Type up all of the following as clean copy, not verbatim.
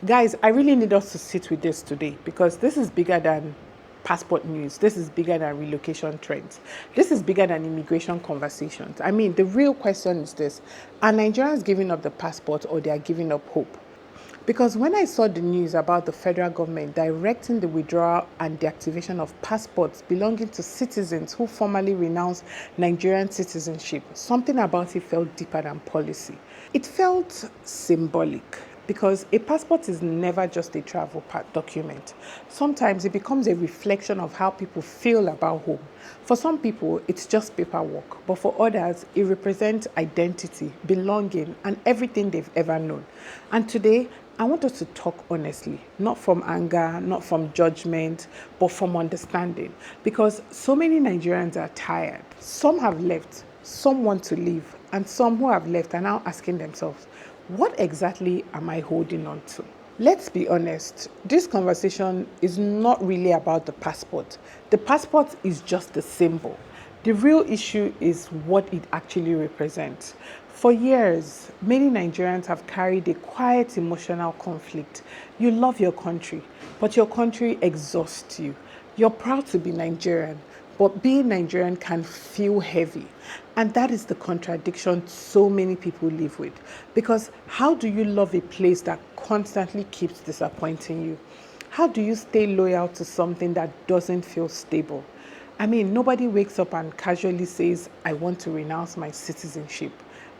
Guys, I really need us to sit with this today because this is bigger than passport news. This is bigger than relocation trends. This is bigger than immigration conversations. I mean, the real question is this: are Nigerians giving up the passport or they are giving up hope? Because when I saw the news about the federal government directing the withdrawal and deactivation of passports belonging to citizens who formerly renounced Nigerian citizenship, something about it felt deeper than policy. It felt symbolic because a passport is never just a travel document. Sometimes it becomes a reflection of how people feel about home. For some people, it's just paperwork, but for others, it represents identity, belonging, and everything they've ever known. And today, I want us to talk honestly, not from anger, not from judgment, but from understanding. Because so many Nigerians are tired. Some have left, some want to leave, and some who have left are now asking themselves, what exactly am I holding on to? Let's be honest, this conversation is not really about the passport. The passport is just the symbol. The real issue is what it actually represents. For years, many Nigerians have carried a quiet emotional conflict. You love your country, but your country exhausts you. You're proud to be Nigerian, but being Nigerian can feel heavy. And that is the contradiction so many people live with. Because how do you love a place that constantly keeps disappointing you? How do you stay loyal to something that doesn't feel stable? I mean, nobody wakes up and casually says, I want to renounce my citizenship.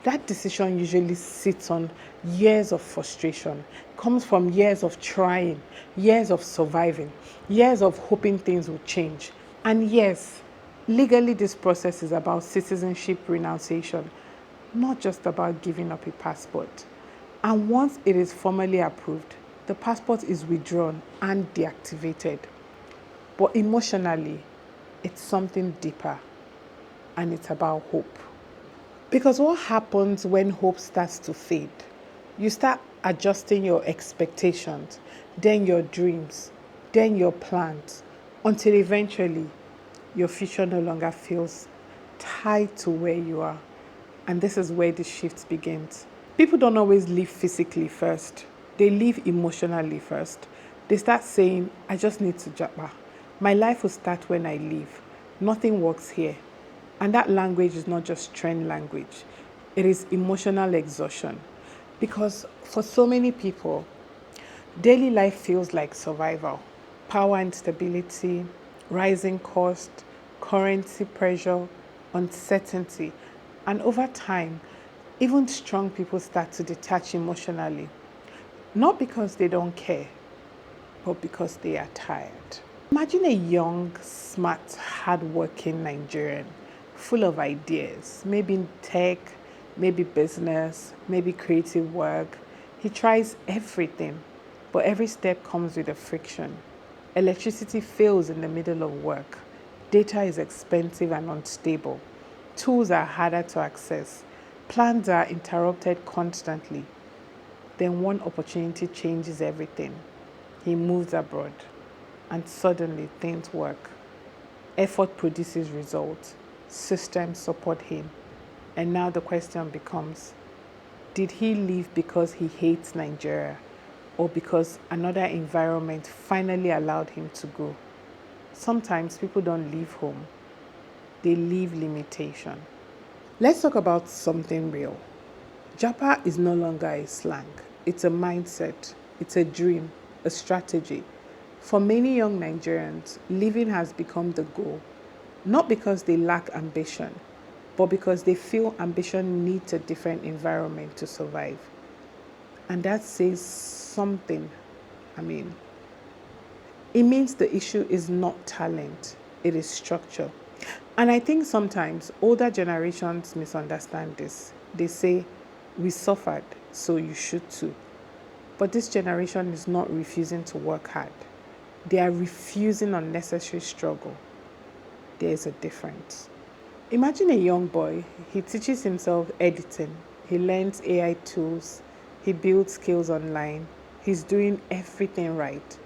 That decision usually sits on years of frustration, comes from years of trying, years of surviving, years of hoping things will change. And yes, legally this process is about citizenship renunciation, not just about giving up a passport. And once it is formally approved, the passport is withdrawn and deactivated. But emotionally, it's something deeper, and it's about hope. Because what happens when hope starts to fade? You start adjusting your expectations, then your dreams, then your plans, until eventually your future no longer feels tied to where you are. And this is where the shift begins. People don't always live physically first, they live emotionally first. They start saying, I just need to japa. My life will start when I leave. Nothing works here. And that language is not just trend language, it is emotional exhaustion. Because for so many people, daily life feels like survival. Power instability, rising cost, currency pressure, uncertainty. And over time, even strong people start to detach emotionally. Not because they don't care, but because they are tired. Imagine a young, smart, hardworking Nigerian full of ideas, maybe in tech, maybe business, maybe creative work. He tries everything, but every step comes with a friction. Electricity fails in the middle of work. Data is expensive and unstable. Tools are harder to access. Plans are interrupted constantly. Then one opportunity changes everything. He moves abroad, and suddenly things work. Effort produces results. Systems support him. And now the question becomes, did he leave because he hates Nigeria or because another environment finally allowed him to go? Sometimes people don't leave home, they leave limitation. Let's talk about something real. Japa is no longer a slang. It's a mindset, it's a dream, a strategy. For many young Nigerians, living has become the goal, not because they lack ambition, but because they feel ambition needs a different environment to survive. And that says something. I mean, it means the issue is not talent, it is structure. And I think sometimes older generations misunderstand this. They say, we suffered, so you should too. But this generation is not refusing to work hard. They are refusing unnecessary struggle. There is a difference. Imagine a young boy, he teaches himself editing, he learns AI tools, he builds skills online, he's doing everything right.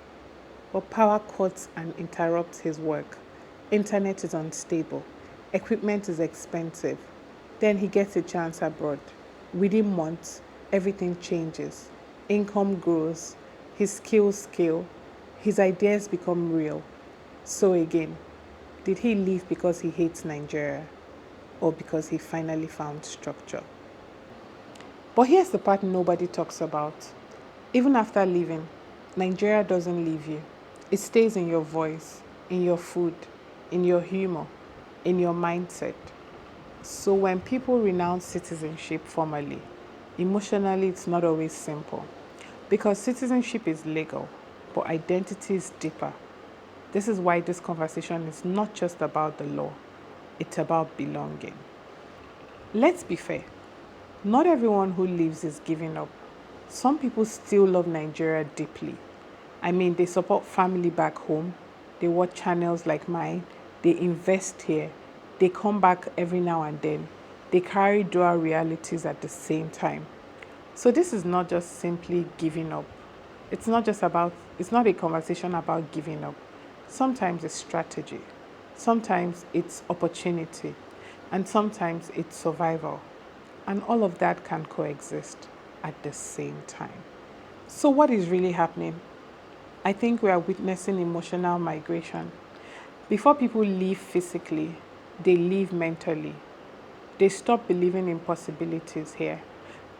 But power cuts and interrupts his work. Internet is unstable, equipment is expensive. Then he gets a chance abroad. Within months, everything changes. Income grows, his skills scale, his ideas become real. So again, did he leave because he hates Nigeria or because he finally found structure? But here's the part nobody talks about. Even after leaving, Nigeria doesn't leave you. It stays in your voice, in your food, in your humor, in your mindset. So when people renounce citizenship formally, emotionally it's not always simple. Because citizenship is legal, but identity is deeper. This is why this conversation is not just about the law, it's about belonging. Let's be fair. Not everyone who leaves is giving up. Some people still love Nigeria deeply. I mean, they support family back home, they watch channels like mine, they invest here, they come back every now and then, they carry dual realities at the same time. So this is not just simply giving up. It's not a conversation about giving up. Sometimes it's strategy, sometimes it's opportunity, and sometimes it's survival. And all of that can coexist at the same time. So what is really happening? I think we are witnessing emotional migration. Before people leave physically, they leave mentally. They stop believing in possibilities here.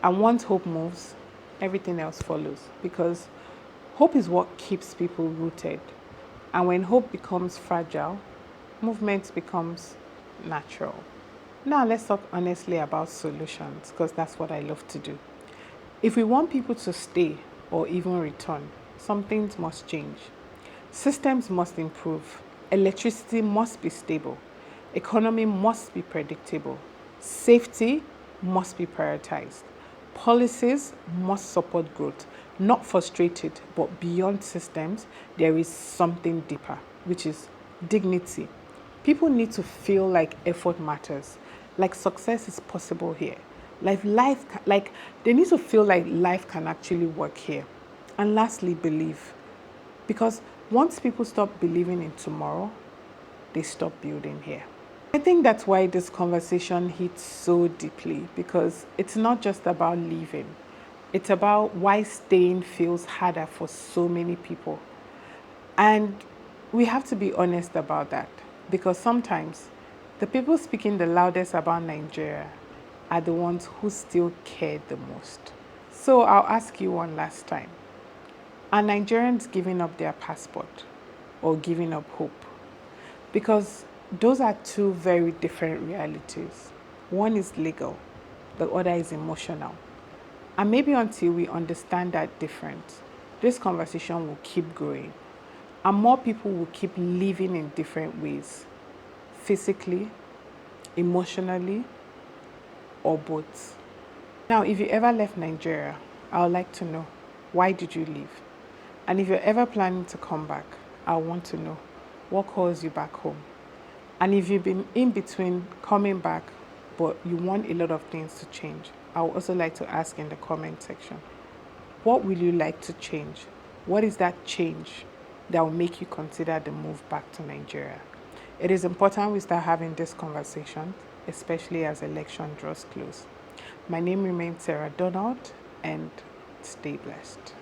And once hope moves, everything else follows. Because hope is what keeps people rooted. And when hope becomes fragile, movement becomes natural. Now let's talk honestly about solutions, because that's what I love to do. If we want people to stay or even return, some things must change. Systems must improve. Electricity must be stable. Economy must be predictable. Safety must be prioritized. Policies must support growth, not frustrate it, but beyond systems, there is something deeper, which is dignity. People need to feel like effort matters, like success is possible here. Like they need to feel like life can actually work here. And lastly, believe. Because once people stop believing in tomorrow, they stop building here. I think that's why this conversation hits so deeply, because it's not just about leaving. It's about why staying feels harder for so many people. And we have to be honest about that, because sometimes the people speaking the loudest about Nigeria are the ones who still care the most. So I'll ask you one last time. Are Nigerians giving up their passport or giving up hope? Because those are two very different realities. One is legal, the other is emotional. And maybe until we understand that difference, this conversation will keep growing. And more people will keep living in different ways, physically, emotionally, or both. Now, if you ever left Nigeria, I would like to know, why did you leave? And if you're ever planning to come back, I want to know, what calls you back home? And if you've been in between coming back, but you want a lot of things to change, I would also like to ask in the comment section, what will you like to change? What is that change that will make you consider the move back to Nigeria? It is important we start having this conversation, especially as election draws close. My name remains Serahdonaldp, and stay blessed.